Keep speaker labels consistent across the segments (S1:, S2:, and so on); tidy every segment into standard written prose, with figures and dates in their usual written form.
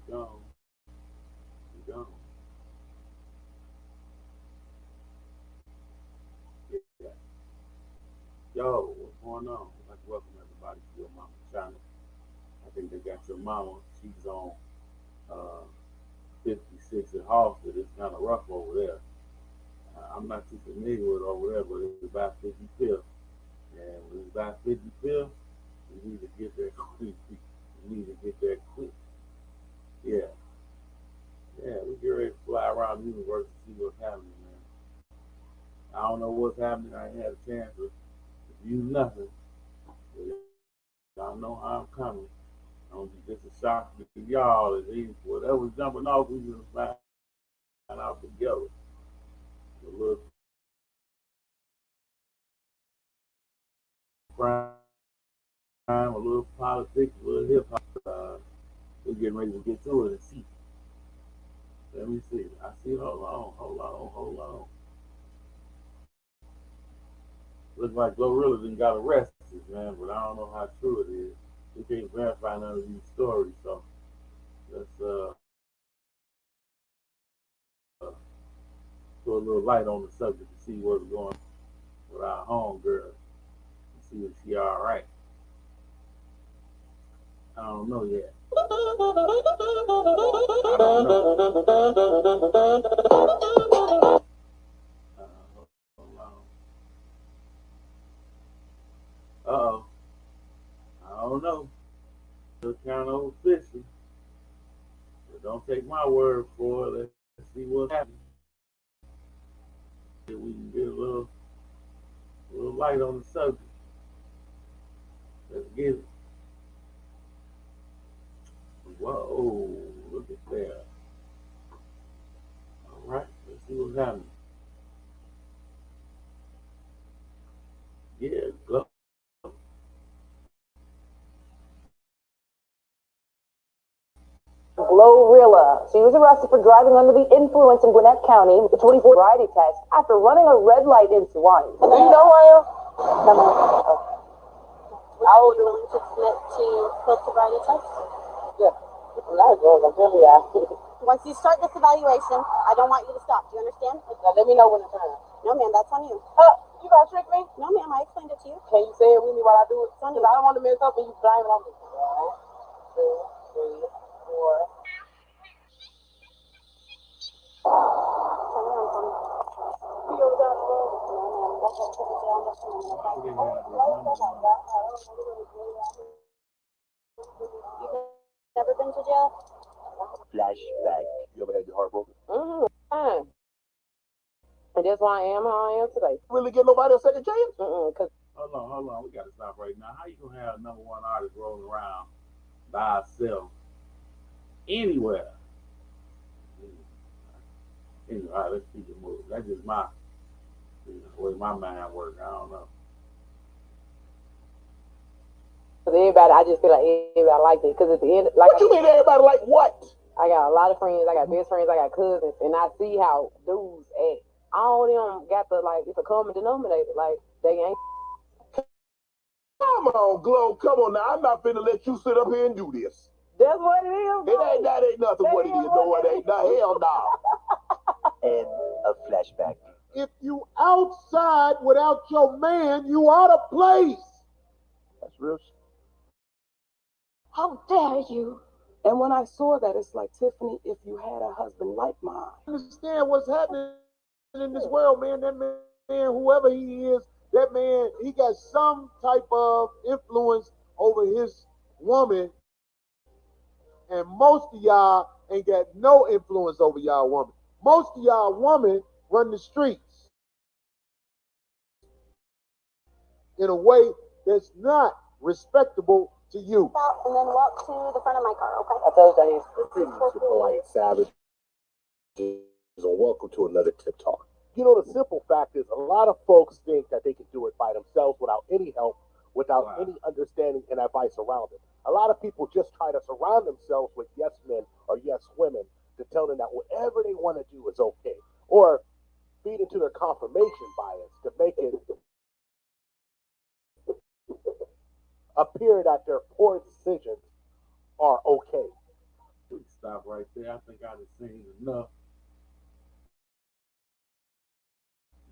S1: gone. He gone. Yeah. Yo, what's going on? I'd like to welcome everybody to your mama channel. I think they got your mama. She's on uh, 56 in Halsted. It's kind of rough over there. I'm not too familiar with over there, but it's about 50 pills. And when it's about 50 pills, we need to get there quick. We need to get there quick. Yeah. Yeah, we get ready to fly around the universe to see what's happening, man. I don't know what's happening. I ain't had a chance to view nothing. Y'all know how I'm coming. I'm just a shock to y'all. And whatever's jumping off, we just find out together. A little crime, a little politics, a little hip hop. We're getting ready to get to it and see. Let me see. I see. Hold on. Looks like Glorilla didn't got arrested, man, but I don't know how true it is. We can't verify none of these stories, so let's put a little light on the subject to see what's going on with our home girl and see if she all right. I don't know yet. I don't know. Hold on. Uh-oh. I don't know. It's kind of fishy. But don't take my word for it. Let's see what's happening. If we can get a little light on the subject. Let's get it. Whoa, look at that. All right, let's see what's happening. Yeah, go.
S2: Glorilla. She was arrested for driving under the influence in Gwinnett County with a 24 sobriety test after running a red light in Swanee. Do you know who I am?
S3: Are you willing to submit to field sobriety test?
S2: Yeah. I'm
S3: Once you start this evaluation, I don't want you to stop. Do you understand?
S2: Now let me know when it's time.
S3: No, ma'am, that's on you.
S2: You gonna trick me?
S3: No, ma'am, I explained it to you.
S2: Can you say it with me while I do it?
S3: It's on
S2: Because
S3: you.
S2: I don't want to mess up and you blame it on me. 1, 2, 3, 4.
S3: Turn around for me.
S2: You over down the road?
S3: No, ma'am, that's what put the jail next to me.
S1: Why would they have this number on?
S3: You've never been to jail?
S4: Flashback. You ever had your heart broken?
S2: Fine. And that's why I am how I am today.
S4: Really get nobody a second chance?
S2: Cause
S1: Hold on. We got to stop right now. How you gonna have a number one artist rolling around by herself anywhere? Anyway, all right, let's keep it moving. That's just my way my mind works. I don't know.
S2: everybody, I just feel like everybody like it. Cause at the end, like
S4: What you mean everybody like what?
S2: I got a lot of friends. I got best friends. I got cousins, and I see how dudes act. All of them got the like. It's a common denominator. Like they ain't.
S4: Come on, Glow. Come on now. I'm not finna let you sit up here and do this.
S2: That's what it is.
S4: That ain't nothing what it is. No, it ain't. The hell no.
S5: And a flashback.
S4: If you outside without your man, you out of place.
S5: That's real.
S3: How dare you?
S2: And when I saw that, it's like, Tiffany, if you had a husband like mine.
S4: Understand what's happening in this world, man. That man, whoever he is, that man, he got some type of influence over his woman. And most of y'all ain't got no influence over y'all woman. Most of y'all women run the streets in a way that's not respectable to you.
S3: Out and then walk to the front of my car, okay?
S2: I told you,
S4: Polite savages, and welcome to another Tip Talk. You know, the simple fact is a lot of folks think that they can do it by themselves without any help, without any understanding and advice around it. A lot of people just try to surround themselves with yes men or yes women to tell them that whatever they want to do is okay, or feed into their confirmation bias to make it appear that their poor decisions are okay.
S1: Stop there. I think I've seen enough.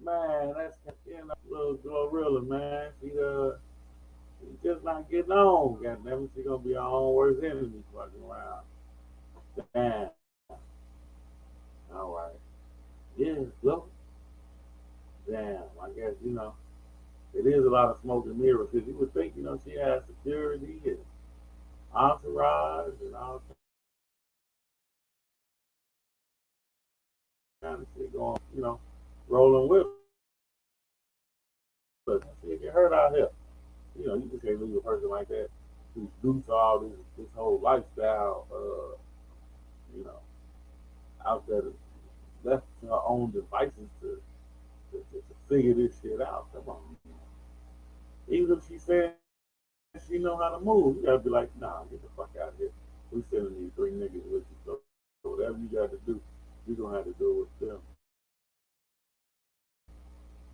S1: Man, that's little Glorilla, man. She just not getting on. Goddamn it, she gonna be our own worst enemy fucking around. Damn. All right. Yeah, look. Damn. I guess it is a lot of smoke and mirrors because you would think she has security and entourage and all kind of shit going, rolling with. But she get hurt out here. You just can't leave a person like that who's due to all this whole lifestyle, out there left to her own devices to figure this shit out. Come on. Even if she said she know how to move, you gotta be like, nah, get the fuck out of here. We sending these 3 niggas with you. So whatever you got to do, you're gonna have to do it with them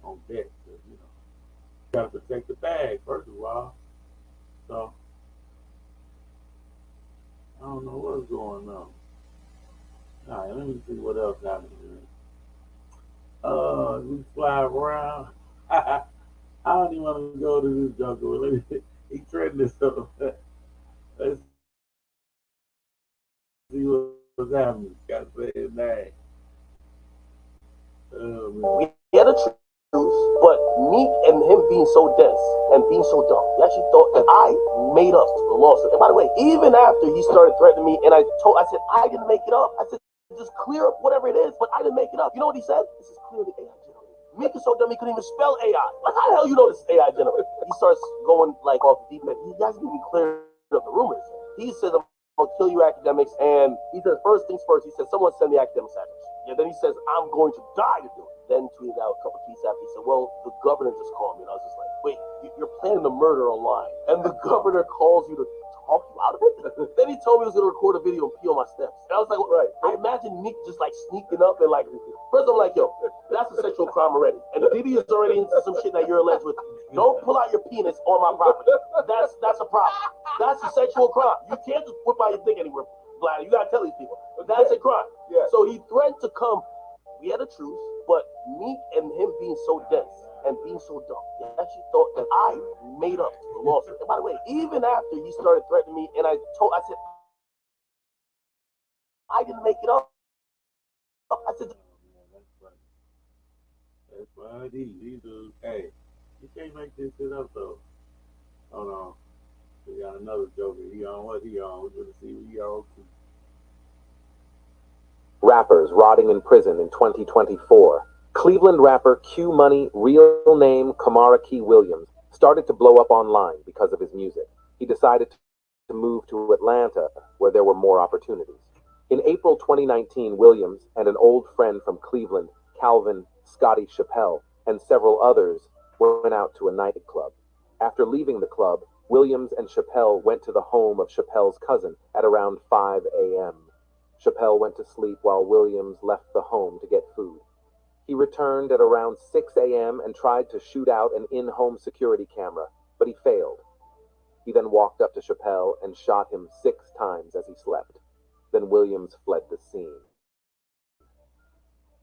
S1: on deck. You gotta protect the bag first of all. So I don't know what's going on. All right, let me see what else happened here. We fly around. I don't even want to go to this jungle. He trending this stuff. Let's see what's happening. Gotta say his name.
S4: We had a truce, but me and him being so dense and being so dumb, he actually thought that I made up the lawsuit. And by the way, even after he started threatening me, and I said I didn't make it up. I said just clear up whatever it is, but I didn't make it up. You know what he said? This is clearly AI generated. Meek is so dumb he couldn't even spell AI. Like how the hell you know this is AI generated? He starts going like off the deep end. He hasn't even cleared up the rumors. He says I'm gonna kill you academics, and he says first things first. He says someone send the academics address. Yeah, then he says I'm going to die to do it. Then tweeted out a couple tweets after he said, well, the governor just called me. And I was just like, wait, you're planning a murder online, and the governor calls you to talk you out of it? Then he told me he was going to record a video and pee on my steps. And I was like, right. I imagine Nick just like sneaking up and like, first I'm like, yo, that's a sexual crime already. And Diddy is already into some shit that you're alleged with. Don't pull out your penis on my property. That's a problem. That's a sexual crime. You can't just whip out your dick anywhere, Bladder. You got to tell these people. That's a crime. Yeah. So he threatened to come. We had a truce, but me and him being so dense and being so dumb, he actually thought that I made up the lawsuit. And by the way, even after he started threatening me, and I said I didn't make it up. I said,
S1: that's funny. These dudes, hey, you can't make this shit up though. Hold on, we got another joker. He on what he on? We're gonna see what he on too.
S6: Rappers rotting in prison in 2024. Cleveland rapper Q Money, real name Kamara Key Williams, started to blow up online because of his music. He decided to move to Atlanta, where there were more opportunities. In April 2019, Williams and an old friend from Cleveland, Calvin Scotty Chappelle, and several others went out to a nightclub. After leaving the club, Williams and Chappelle went to the home of Chappelle's cousin at around 5 a.m. Chappelle went to sleep while Williams left the home to get food. He returned at around 6 a.m. and tried to shoot out an in-home security camera, but he failed. He then walked up to Chappelle and shot him 6 times as he slept. Then Williams fled the scene.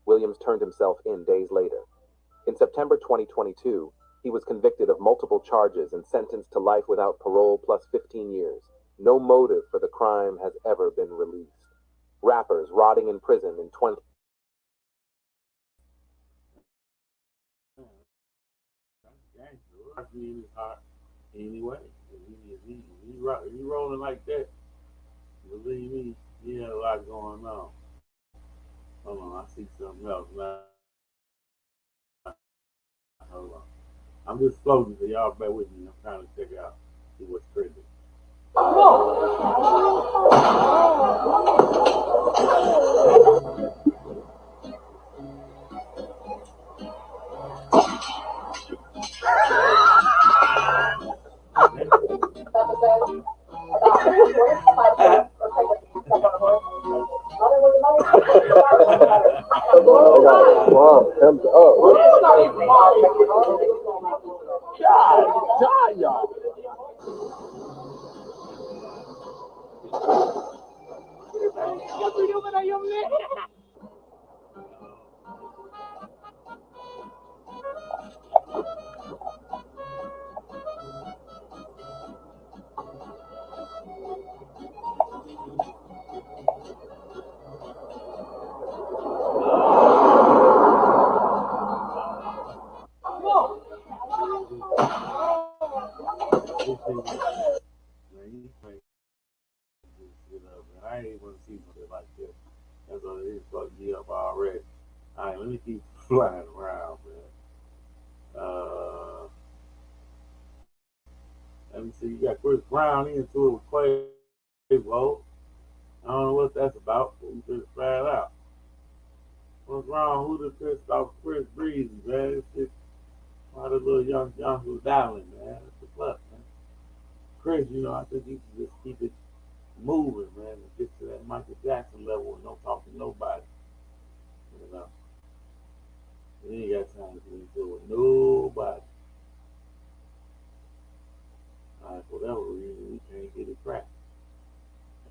S6: Williams turned himself in days later. In September 2022, he was convicted of multiple charges and sentenced to life without parole plus 15 years. No motive for the crime has ever been released. Rappers rotting in prison in 20.
S1: In his heart anyway. If he rolling like that, believe me, he had a lot going on. Hold on, I see something else now. Hold on. I'm just floating, so y'all bear with me. I'm trying to check out, see what's trending.
S2: your man.
S1: I ain't even want to see something like this. That's what it is. Fuck me up already. All right, let me keep flying around, man. Let me see. You got Chris Brown into it with Quavo. I don't know what that's about, but we just fly it out. What's wrong? Who the pissed off Chris Breezy, man? This shit, why the little young who's dialing, man? What's the fuck, man? Chris, I think you should just keep it moving, man, and get to that Michael Jackson level and don't talk to nobody. You know, you ain't got time to get into it with nobody. All right, for whatever reason, we can't get it cracked.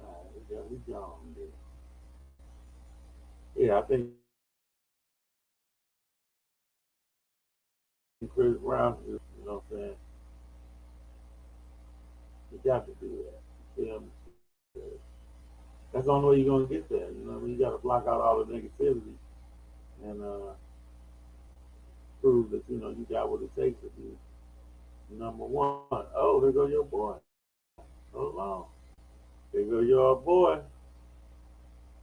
S1: All right, we gone there. Yeah, I think Chris Brown, you know what I'm saying? You got to do that. You feel me? That's the only way you're gonna get there. You know what I mean? You gotta block out all the negativity and prove that you got what it takes to be number one. Oh, there go your boy. Hold on. There go your boy.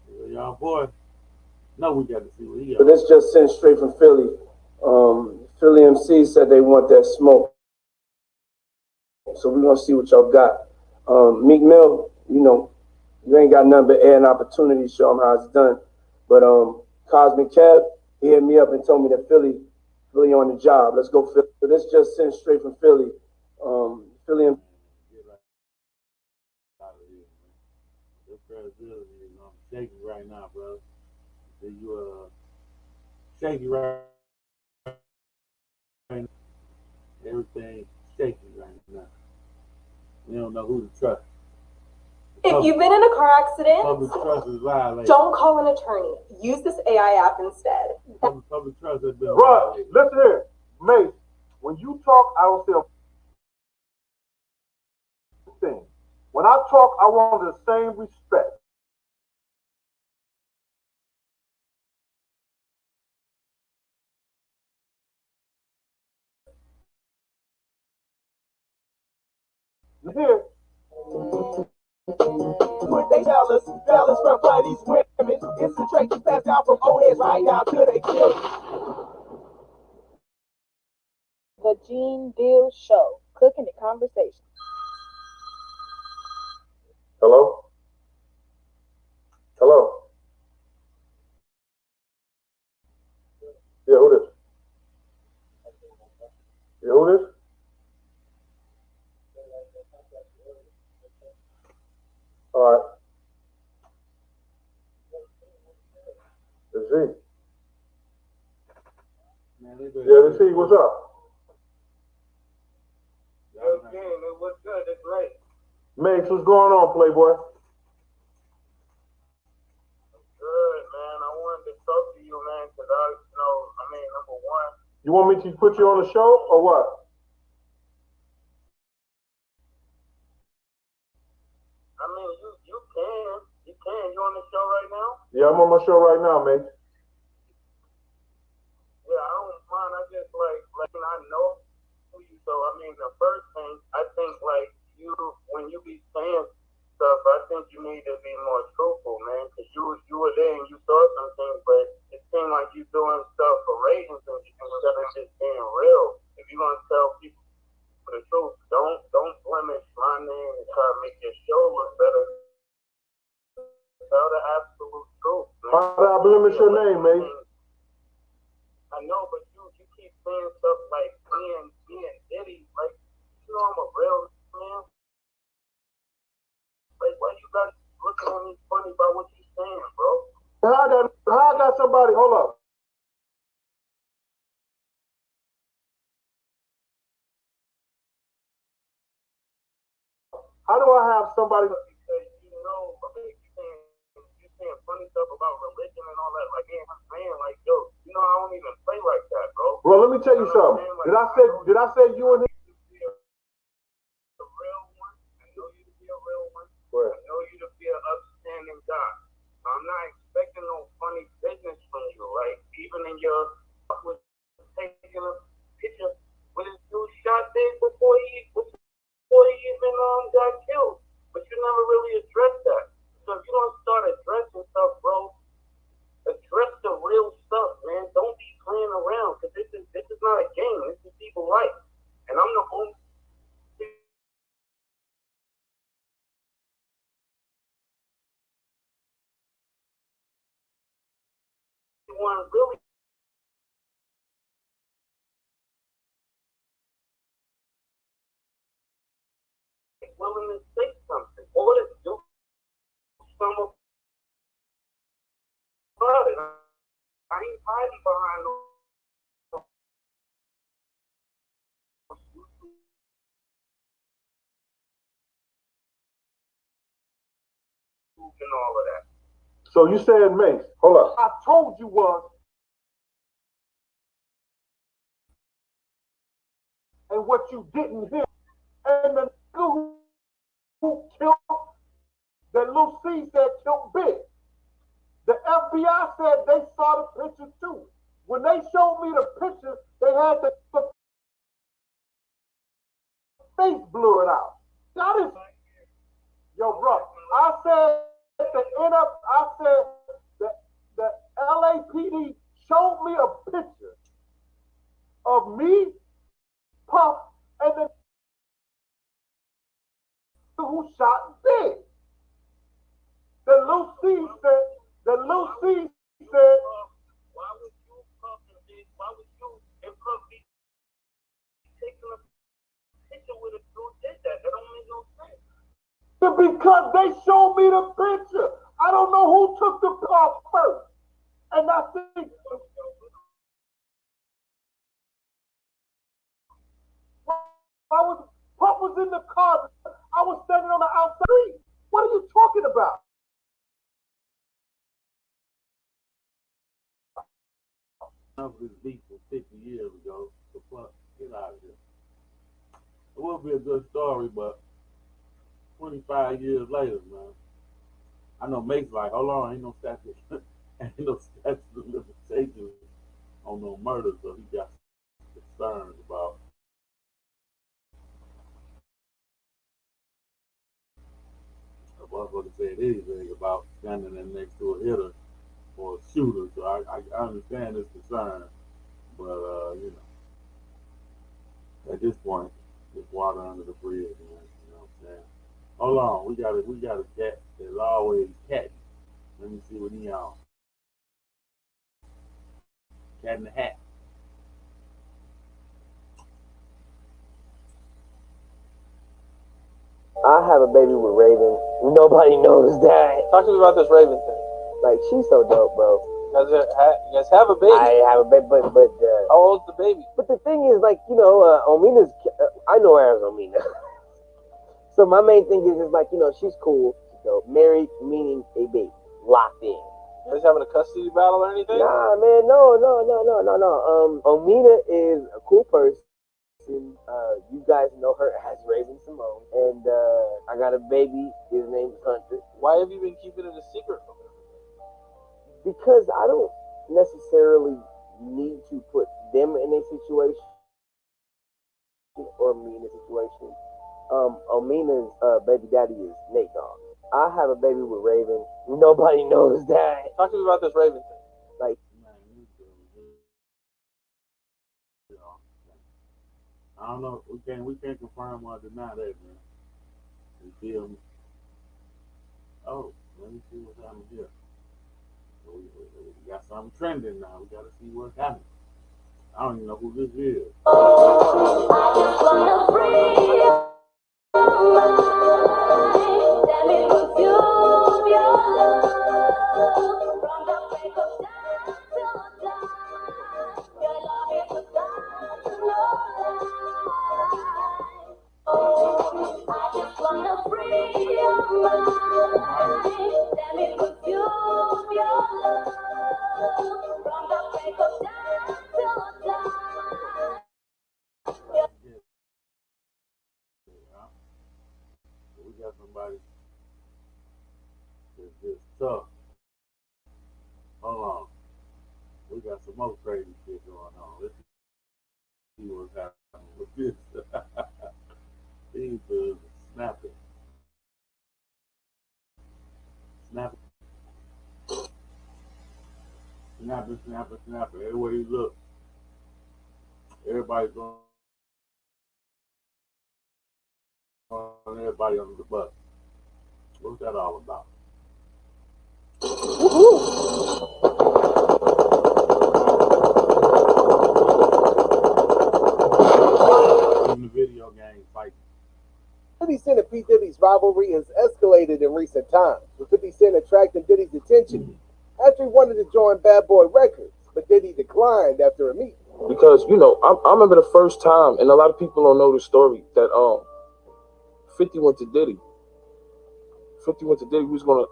S1: There go your boy. No, we got to see what he got.
S7: So this just sent straight from Philly. Philly MC said they want that smoke. So we're gonna see what y'all got. Meek Mill, you ain't got nothing but air and opportunity to show them how it's done. But Cosmic Kev, he hit me up and told me that Philly on the job. Let's go Philly. So this just sent straight from Philly. Philly MC.
S1: Your credibility is shaky right now, bro. So you shaky right now. Everything shaky right now. We don't know who to trust.
S3: If you've been in a car accident,
S1: public trust is violated.
S3: don't call an attorney. Use this AI app instead.
S1: Public trust has been
S4: Bro,
S1: violated.
S4: listen here, Mace. When you talk, I don't say a thing. When I talk, I want the same respect. Here.
S5: What they fellas from buddies, women, it's the traits passed down from old heads right down to they children.
S2: The Gene Deal Show, cooking the conversation.
S4: Hello? Hello? Yeah, who this? Yeah, who this? All right. It's Z. Yeah, this Z, what's up?
S7: What's good? That's right.
S4: Max, what's going on, Playboy?
S7: Good, man. I wanted to talk to you, man, because number one.
S4: You want me to put you on the show or what?
S7: I mean, you can. You can. You on the show right now?
S4: Yeah, I'm on my show right now, mate.
S7: Yeah, I don't mind. I just I know you. So the first thing I think when you be saying stuff, I think you need to be more truthful, man. Because you were there and you saw some things, but it seemed like you doing stuff for ratings instead of just being real. If you're gonna tell people the truth, don't blemish my name and try to make your show look better. Tell the absolute truth, man.
S4: How did I blemish your name, mate?
S7: I know, but you keep saying stuff like being Diddy, I'm a real man. Why you guys looking at me funny about what you saying, bro?
S4: How I got somebody, hold up. How do I have somebody?
S7: Because you saying funny stuff about like in his man, like, yo, you know, I don't even play like that, bro.
S4: Bro, let me tell you something. Did I say you and him?
S7: A real one. I know you to be a real one.
S4: Right.
S7: I know you to be an upstanding guy. I'm not expecting no funny business from you. Like, even in your was taking a picture with his dude shot dead before he even got killed. But you never really addressed that. So if you don't start addressing stuff, bro, address the real stuff, man. Don't be playing around, because this is not a game. This is people's life. And I'm the only one really willing to say something or to do something about it. I ain't hiding behind no and all of that.
S4: So you saying Mace? Hold up. I told you was, and what you didn't hear, and the nigga who killed, that Lucy said killed Big. The FBI said they saw the pictures too. When they showed me the pictures, they had the face blurred out. That is, yo, bro. I said the LAPD showed me a picture of me, Puff, and the who shot Big. The Lucy said.
S7: Why would you, Puff, and Big, why would you and Puff be taking a picture with a dude did that? That don't make no sense.
S4: Because they showed me the picture. I don't know who took the car first. And I think Puff was in the car. I was standing on the outside street. What are you talking about?
S1: Enough of this beef from 50 years ago. The fuck, get out of here. It would be a good story, but 25 years later, man. I know Mace like, hold on, ain't no statute of limitations on no murder, so he got concerns about a motherfucker said anything about standing there next to a hitter or a shooter. So I understand his concern, but you know, at this point, it's water under the bridge, man. You know what I'm saying? Hold on, we got a cat that's always catty. Let me see what he on. Cat in the hat.
S8: I have a baby with Raven. Nobody knows that.
S9: Talk to me about this Raven thing.
S8: Like, she's so dope, bro.
S9: You guys have a baby.
S8: I have a baby, but
S9: how old's the baby?
S8: But the thing is, like, you know, Omina's. I know her as Omina. So my main thing is like, you know, she's cool. So married, meaning a baby, locked in.
S9: You guys having a custody battle or anything?
S8: Nah, man, no. Omina is a cool person. You guys know her as Raven Simone, and I got a baby. His name's Hunter.
S9: Why have you been keeping it a secret from her?
S8: Because I don't necessarily need to put them in a situation or me in a situation. Omina's baby daddy is Nate Dogg. I have a baby with Raven. Nobody knows that.
S9: Talk to me about this Raven thing.
S8: Like,
S1: I don't know. We can't confirm or deny that, man. You feel me? Oh, let me see what's happening here. We got something trending now. We gotta see what's happening. I don't even know who this is. stuff. Hold on. We got some more crazy shit going on. Let's see what's happening with this. These are snapping. Snapping. Snapping. Everywhere you look, everybody's going on everybody under the bus. What's that all about? In the video game fight.
S4: 50 Cent and P. Diddy's rivalry has escalated in recent times, with 50 Cent attracting Diddy's attention after he wanted to join Bad Boy Records, but Diddy declined after a meeting.
S10: Because, you know, I remember the first time, and a lot of people don't know the story, that 50 went to Diddy. 50 went to Diddy. He was going to,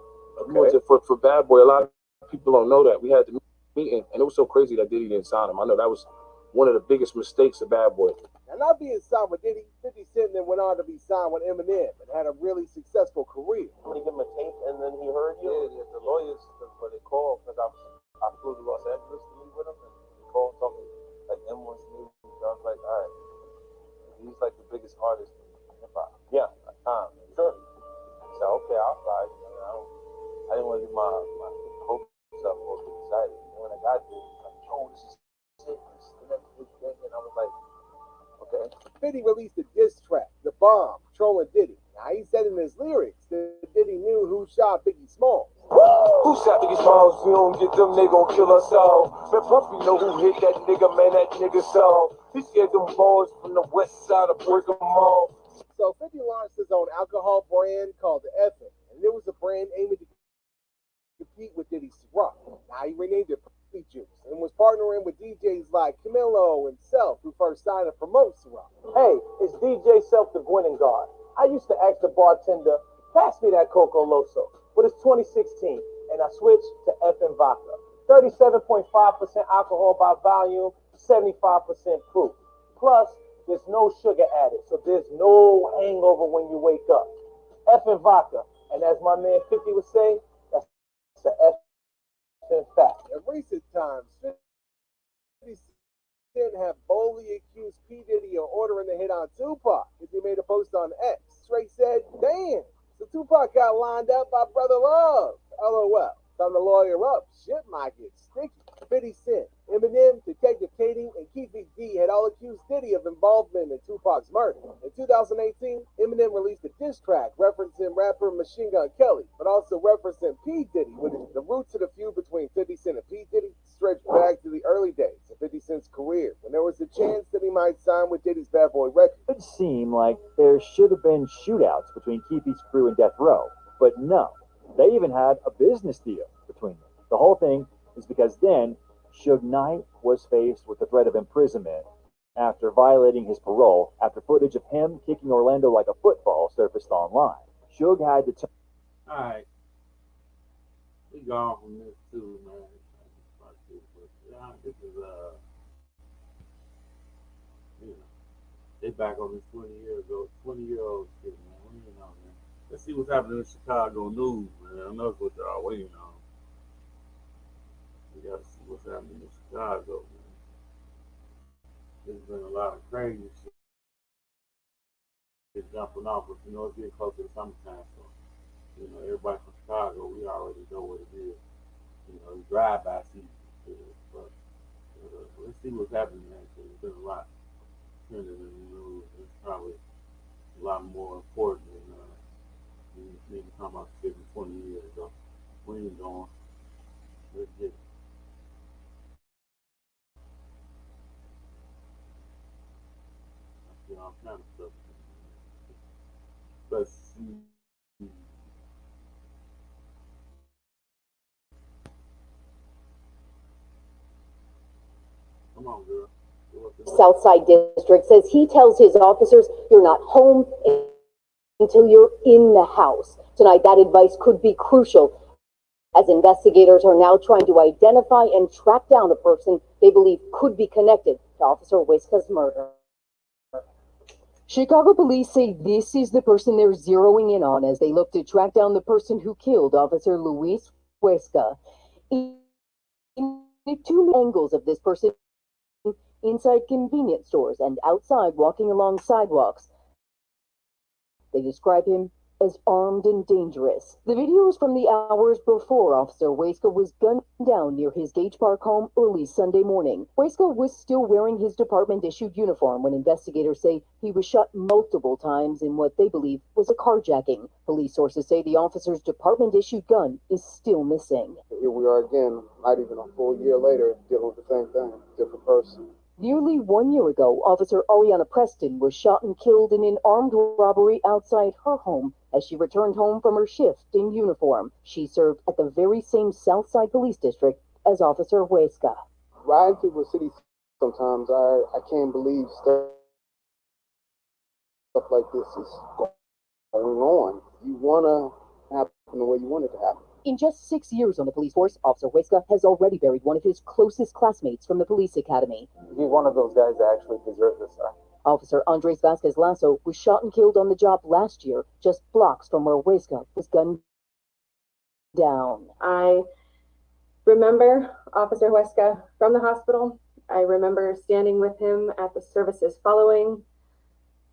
S10: for Bad Boy. A lot of people don't know that. We had the meeting, and it was so crazy that Diddy didn't sign him. I know that was one of the biggest mistakes of Bad Boy.
S4: And not being signed with Diddy, 50 Cent then went on to be signed with Eminem and had a really successful career.
S8: They give him a tape and then he heard you? Yeah, the lawyers, but they called because I flew to Los Angeles to meet with him and they called talking like M wants me. So I was like, all right. He's like the biggest artist in hip hop. Yeah, at the time. Sure. So okay, I'll fly. I didn't want to get my hopes up or get excited. And when I got there, like, yo, this is sick. This is the next big thing. And I was like, okay.
S4: 50 released a diss track, The Bomb, trolling Diddy. Now, he said in his lyrics that Diddy knew who shot Biggie Smalls.
S5: Who shot Biggie Smalls? We don't get them, they gon' kill us all. Man, Puffy know who hit that nigga, man, that nigga saw. He scared them boys from the west side of Brigham Mall.
S4: So 50 launched his own alcohol brand called The Effin', and it was a brand aiming to compete with Diddy's Ciroc. Now, he renamed it Puffy Juice and was partnering with DJs like Camilo and Self, who first signed to promote Ciroc.
S8: Hey, it's DJ Self the Gwinnett Guard. I used to ask the bartender, pass me that Coco Loso. But it's 2016, and I switched to effing vodka. 37.5% alcohol by volume, 75% proof. Plus, there's no sugar added, so there's no hangover when you wake up. Effing vodka. And as my man 50 would say, that's the effing fact.
S4: In recent times, 50 Cent have boldly accused P. Diddy of ordering the hit on Tupac as he made a post on X. Straight said, damn, so Tupac got lined up by Brother Love. LOL. Time to lawyer up. Shit might get sticky. 50 Cent, Eminem, Detective Katie, and Keefy D had all accused Diddy of involvement in Tupac's murder. In 2018, Eminem released a diss track referencing rapper Machine Gun Kelly, but also referencing P. Diddy, with the roots of the feud between 50 Cent and P. Diddy stretched back to the early days of 50 Cent's career, when there was a chance that he might sign with Diddy's Bad Boy Records.
S11: It would seem like there should have been shootouts between Keefy's crew and Death Row, but no. They even had a business deal between them. The whole thing is because then Suge Knight was faced with the threat of imprisonment after violating his parole after footage of him kicking Orlando like a football surfaced online. Suge had to
S1: Alright. We gone from this too, man. This is you know, they back on this 20-year-old shit, man. What do you know, man? Let's see what's happening in Chicago news, man. I know it's what y'all waiting on. We gotta see what's happening in Chicago, man. There's been a lot of crazy shit jumping off, but you know, it's getting close to the summertime, so you know, everybody from Chicago, we already know what it is. You know, it's drive-by season, but let's see what's happening there, because there's been a lot trending in the news. It's probably a lot more important than maybe talking about shit 20 years ago. We ain't going. Let's get it. I see all kind of stuff. Let's see. Come on, girl.
S12: Southside District says he tells his officers, you're not home until you're in the house. Tonight, that advice could be crucial as investigators are now trying to identify and track down a person they believe could be connected to Officer Wiska's murder. Chicago police say this is the person they're zeroing in on as they look to track down the person who killed Officer Luis Huesca. In two angles of this person inside convenience stores and outside walking along sidewalks. They describe him as armed and dangerous. The video is from the hours before Officer Huesca was gunned down near his Gage Park home early Sunday morning. Huesca was still wearing his department-issued uniform when investigators say he was shot multiple times in what they believe was a carjacking. Police sources say the officer's department-issued gun is still missing.
S13: Here we are again, not even a full year later, dealing with the same thing, different person.
S12: Nearly 1 year ago, Officer Ariana Preston was shot and killed in an armed robbery outside her home as she returned home from her shift in uniform. She served at the very same Southside Police District as Officer Huesca.
S13: Riding through the city sometimes, I can't believe stuff like this is going on. You want to happen the way you want it to happen.
S12: In just 6 years on the police force, Officer Huesca has already buried one of his closest classmates from the police academy.
S8: He's one of those guys that actually deserve this, sir.
S12: Officer Andres Vasquez Lasso was shot and killed on the job last year, just blocks from where Huesca was gunned down.
S14: I remember Officer Huesca from the hospital. I remember standing with him at the services following.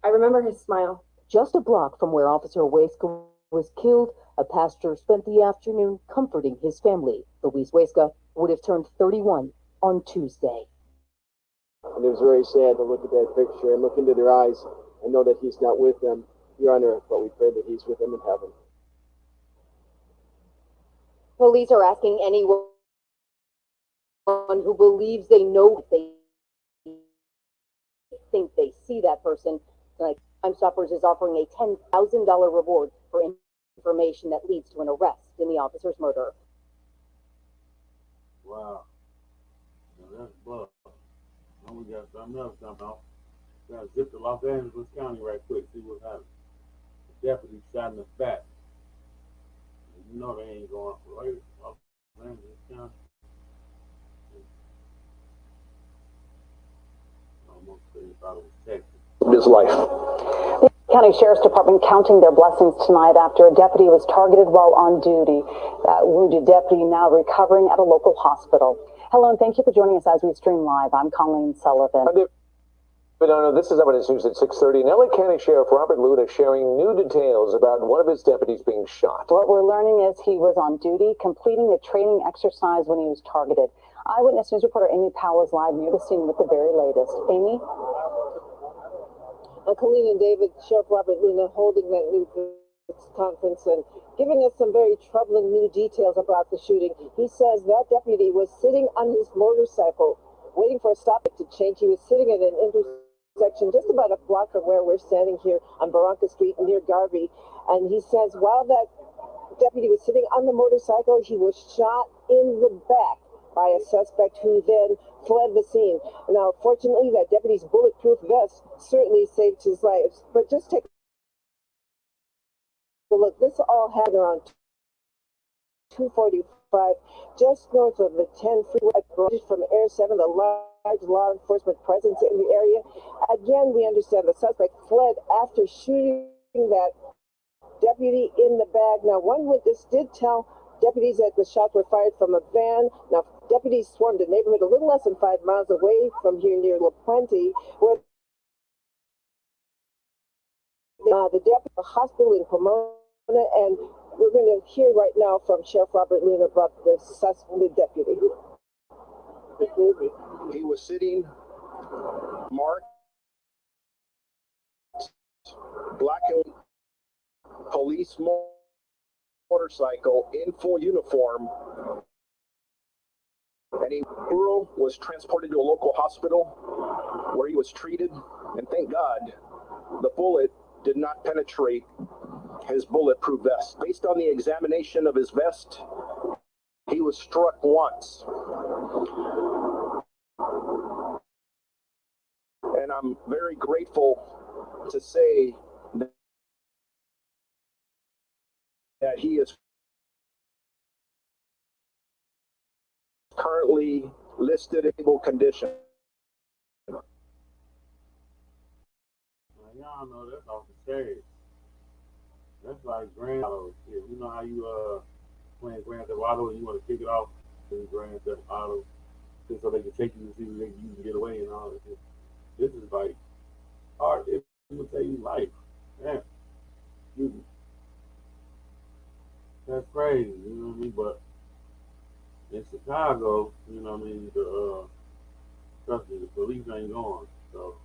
S14: I remember his smile.
S12: Just a block from where Officer Huesca was killed, a pastor spent the afternoon comforting his family. Luis Huesca would have turned 31 on Tuesday.
S13: And it was very sad to look at that picture and look into their eyes and know that he's not with them here on earth, but we pray that he's with them in heaven.
S12: Police are asking anyone who believes they know they think they see that person. Like, Crime Stoppers is offering a $10,000 reward for information that leads to an arrest in the officer's murder.
S1: Wow. Now that's bull. Now we got something else coming out. We got to zip to Los Angeles County right quick, see what's happening. The deputy shot in the back. You know they ain't going for right. Los Angeles County. Almost thought it was Texas.
S13: His life.
S15: The County Sheriff's Department counting their blessings tonight after a deputy was targeted while on duty. That wounded deputy now recovering at a local hospital. Hello, and thank you for joining us as we stream live. I'm Colleen Sullivan.
S6: This is Evidence News at 6:30. And LA County Sheriff Robert Luna sharing new details about one of his deputies being shot.
S15: What we're learning is he was on duty, completing a training exercise when he was targeted. Eyewitness News reporter Amy Powell is live near the scene with the very latest. Amy?
S16: Colleen and David, Sheriff Robert Luna holding that new conference and giving us some very troubling new details about the shooting. He says that deputy was sitting on his motorcycle, waiting for a stoplight to change. He was sitting at an intersection just about a block from where we're standing here on Barranca Street near Garvey. And he says while that deputy was sitting on the motorcycle, he was shot in the back by a suspect who then fled the scene. Now, fortunately, that deputy's bulletproof vest certainly saved his life. But just take a look. This all happened around 2:45, just north of the 10 freeway from Air 7, the large law enforcement presence in the area. Again, we understand the suspect fled after shooting that deputy in the back. Now, one witness did tell deputies that the shots were fired from a van. Now, deputies swarmed a neighborhood a little less than 5 miles away from here near La Puente, where the deputy at the hospital in Pomona, and we're going to hear right now from Sheriff Robert Luna about the deputy.
S13: He was sitting marked black and police motorcycle in full uniform, and he was transported to a local hospital where he was treated, and thank God the bullet did not penetrate his bulletproof vest. Based on the examination of his vest, he was struck once. And I'm very grateful to say that he is currently listed in stable condition.
S1: Now, y'all know that's off the stage. That's like Grand shit. You know how you playing Grand Theft Auto and you want to kick it off to Grand Theft Auto just so they can take you and see if you can get away and all that. This is like art imitating life. Man, you, that's crazy, you know what I mean? But in Chicago, you know what I mean, trust me, the police ain't going. So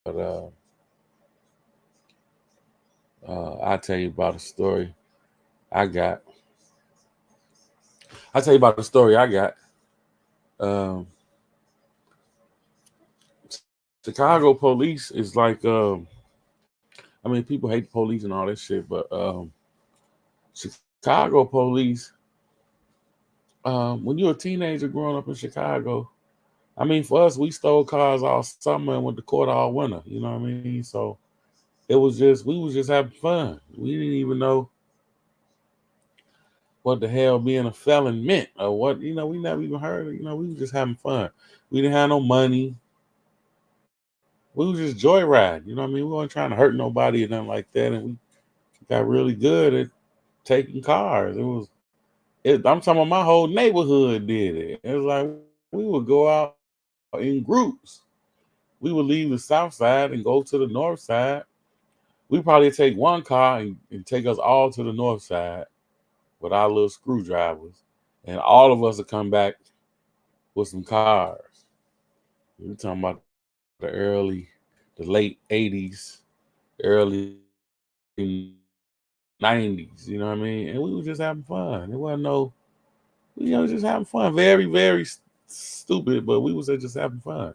S1: but I'll tell you about a story I got. I'll tell you about the story I got. Um, Chicago police is like, I mean, people hate the police and all that shit, but Chicago police, when you're a teenager growing up in Chicago, I mean, for us, we stole cars all summer and went to court all winter. You know what I mean? So we was just having fun. We didn't even know what the hell being a felon meant or what, we never even heard it. We was just having fun. We didn't have no money. We was just joyriding. You know what I mean? We weren't trying to hurt nobody or nothing like that. And we got really good at taking cars. I'm talking about my whole neighborhood did it. It was like we would go out in groups. We would leave the south side and go to the north side. We probably take one car and take us all to the north side with our little screwdrivers. And all of us would come back with some cars. We're talking about the late 80s, early 90s, you know what I mean? And we were just having fun. It wasn't just having fun. Very, very stupid, but we was just having fun.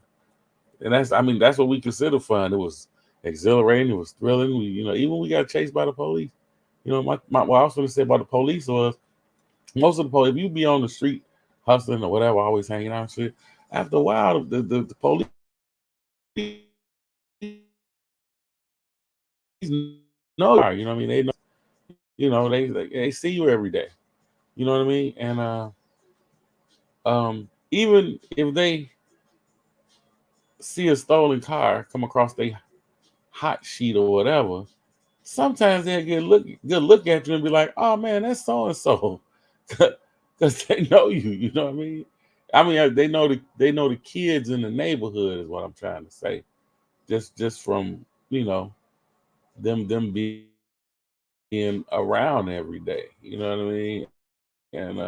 S1: And that's what we consider fun. It was exhilarating. It was thrilling. Even when we got chased by the police. What I was going to say about the police was most of the police, if you be on the street hustling or whatever, always hanging out and shit, after a while, the police know, you know what I mean? They know, they see you every day. You know what I mean? And even if they see a stolen car come across their hot sheet or whatever, sometimes they'll get good look at you and be like, "Oh man, that's so and so," because they know you. You know what I mean? They know the kids in the neighborhood is what I'm trying to say. Just from them being around every day. You know what I mean? And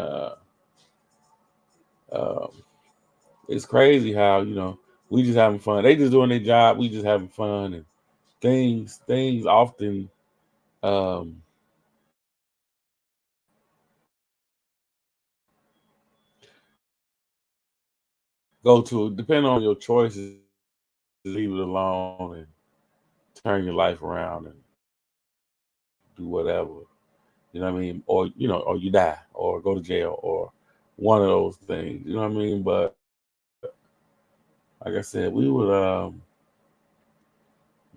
S1: um, it's crazy how we just having fun. They just doing their job. We just having fun, and things often um, go to depend on your choices. Leave it alone and turn your life around and do whatever. You know what I mean? Or or you die or go to jail or one of those things. You know what I mean? But like I said, we would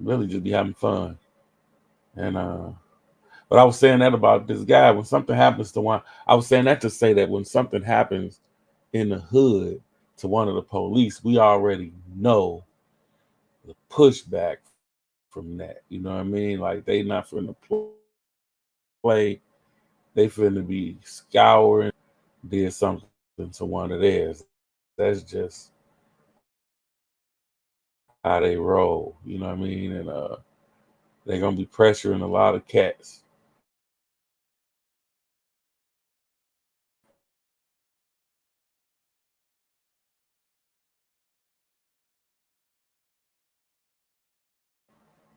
S1: really just be having fun. And but I was saying that about this guy. When something happens to one, I was saying that to say that when something happens in the hood to one of the police, we already know the pushback from that. You know what I mean? Like they not finna play. They finna be scouring. Did something to one of theirs. That's just how they roll. You know what I mean? And they're gonna be pressuring a lot of cats.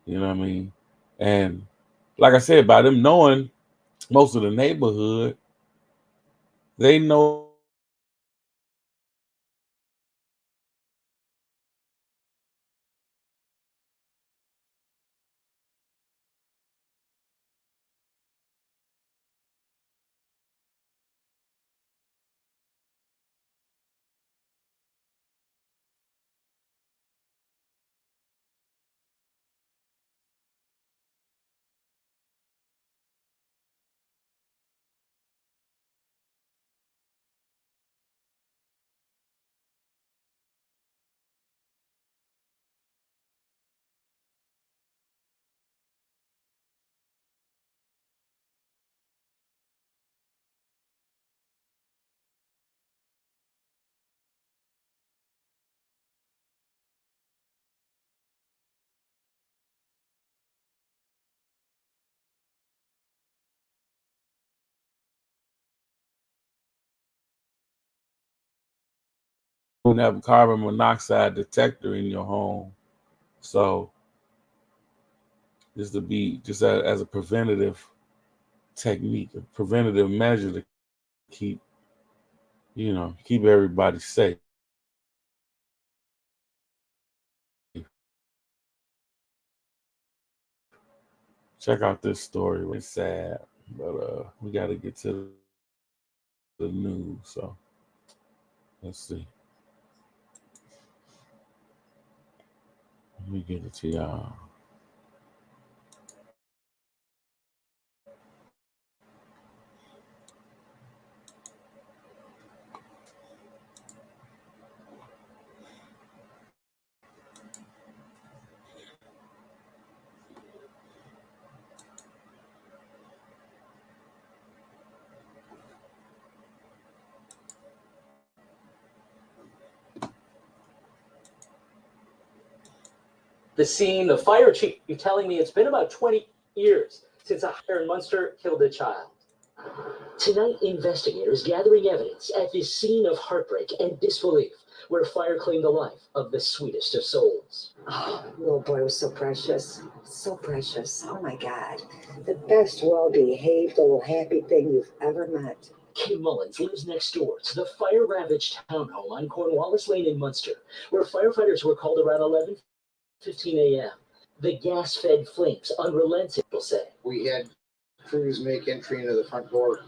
S1: You know what I mean? And like I said, by them knowing most of the neighborhood, they know you have a carbon monoxide detector in your home. So just to be just as a preventative technique, a preventative measure to keep keep everybody safe. Check out this story. It's sad, but we got to get to the news. So let's see. Let me get it to y'all.
S17: The scene, the fire chief, you're telling me it's been about 20 years since a fire in Munster killed a child. Tonight, investigators gathering evidence at this scene of heartbreak and disbelief where fire claimed the life of the sweetest of souls.
S18: Oh, little boy was so precious. So precious. Oh my God. The best, well-behaved little happy thing you've ever met.
S17: Kim Mullins lives next door to the fire-ravaged townhome on Cornwallis Lane in Munster, where firefighters were called around 11:15 a.m. The gas-fed flames unrelenting, people say.
S19: We had crews make entry into the front door.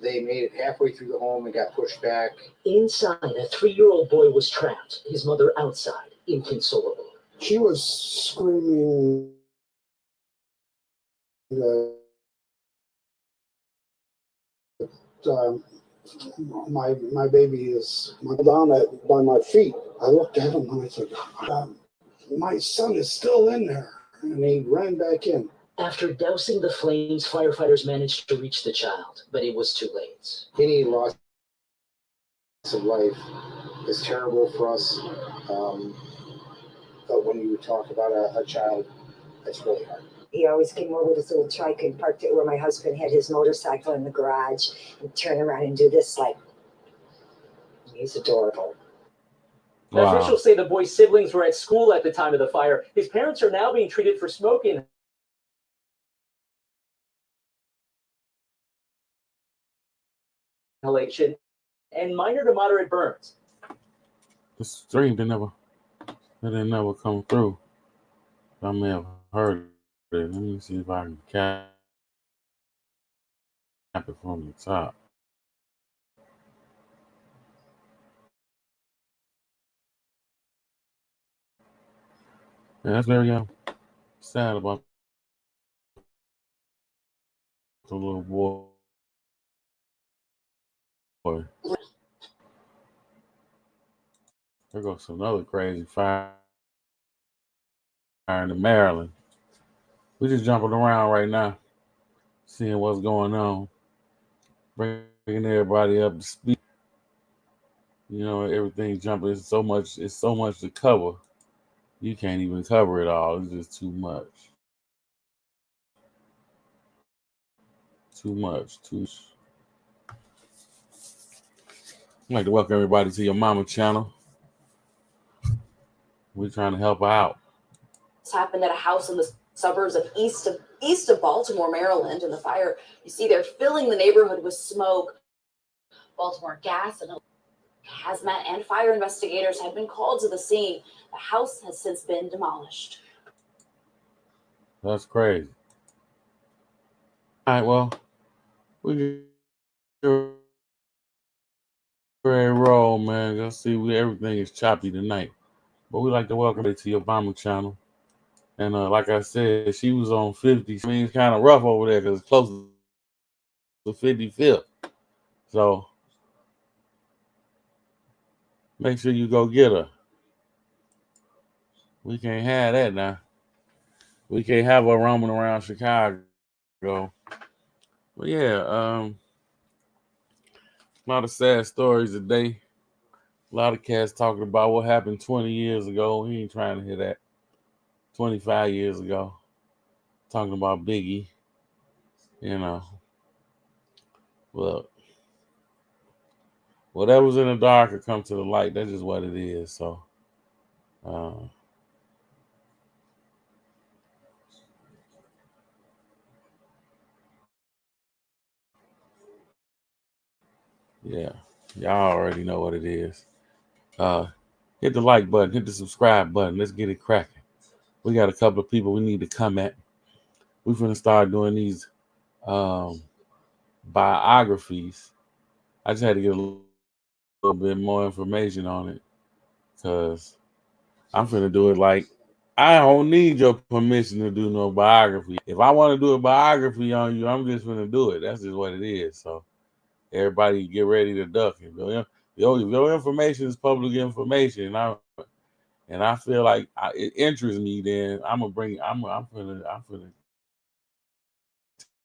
S19: They made it halfway through the home and got pushed back.
S17: Inside, a 3-year-old boy was trapped, his mother outside, inconsolable.
S20: She was screaming my baby is down by my feet. I looked at him and I said, my son is still in there. And he ran back in.
S17: After dousing the flames, firefighters managed to reach the child, but it was too late.
S19: Any loss of life is terrible for us. But when you talk about a child, it's really hard.
S18: He always came over with his little trike and parked it where my husband had his motorcycle in the garage and turn around and do this like, he's adorable.
S17: Wow. Officials say the boy's siblings were at school at the time of the fire. His parents are now being treated for smoke inhalation and minor to moderate burns.
S1: The stream didn't never come through. I may have heard it. Let me see if I can catch it from the top. And that's very sad about the little boy. There goes another crazy fire in Maryland. We just jumping around right now, seeing what's going on, bringing everybody up to speed. You know, everything's jumping. It's so much to cover. You can't even cover it all. It's just too much. Too much. I'd like to welcome everybody to your mama channel. We're trying to help her out.
S21: It's happened at a house in the suburbs of east of Baltimore, Maryland, and the fire you see there filling the neighborhood with smoke. Baltimore gas and hazmat and fire investigators have been called to the scene. The house has since been demolished.
S1: That's crazy. All right, well, we get ready to roll, man. Let's see, everything is choppy tonight. But we like to welcome you to your mama channel. And like I said, she was on 50. I mean, it's kind of rough over there because it's close to 55th. So make sure you go get her. We can't have that now. We can't have her roaming around Chicago. But yeah, a lot of sad stories today. A lot of cats talking about what happened 20 years ago. He ain't trying to hear that. 25 years ago. Talking about Biggie. You know. Look. Whatever's in the dark will come to the light. That's just what it is. So, yeah. Y'all already know what it is. Hit the like button. Hit the subscribe button. Let's get it cracking. We got a couple of people we need to come at. We're going to start doing these biographies. I just had to get a little bit more information on it because I'm finna do it like I don't need your permission to do no biography. If I want to do a biography on you, I'm just gonna do it. That's just what it is. So everybody get ready to duck it. If your information is public information, and I feel like it interests me, then I'm gonna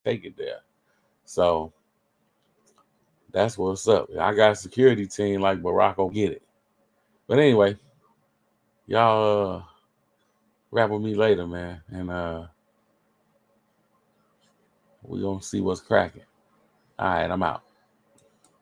S1: take it there. So that's what's up. I got a security team like Barack will get it. But anyway, y'all rap with me later, man. And we're gonna see what's cracking. All right, I'm out.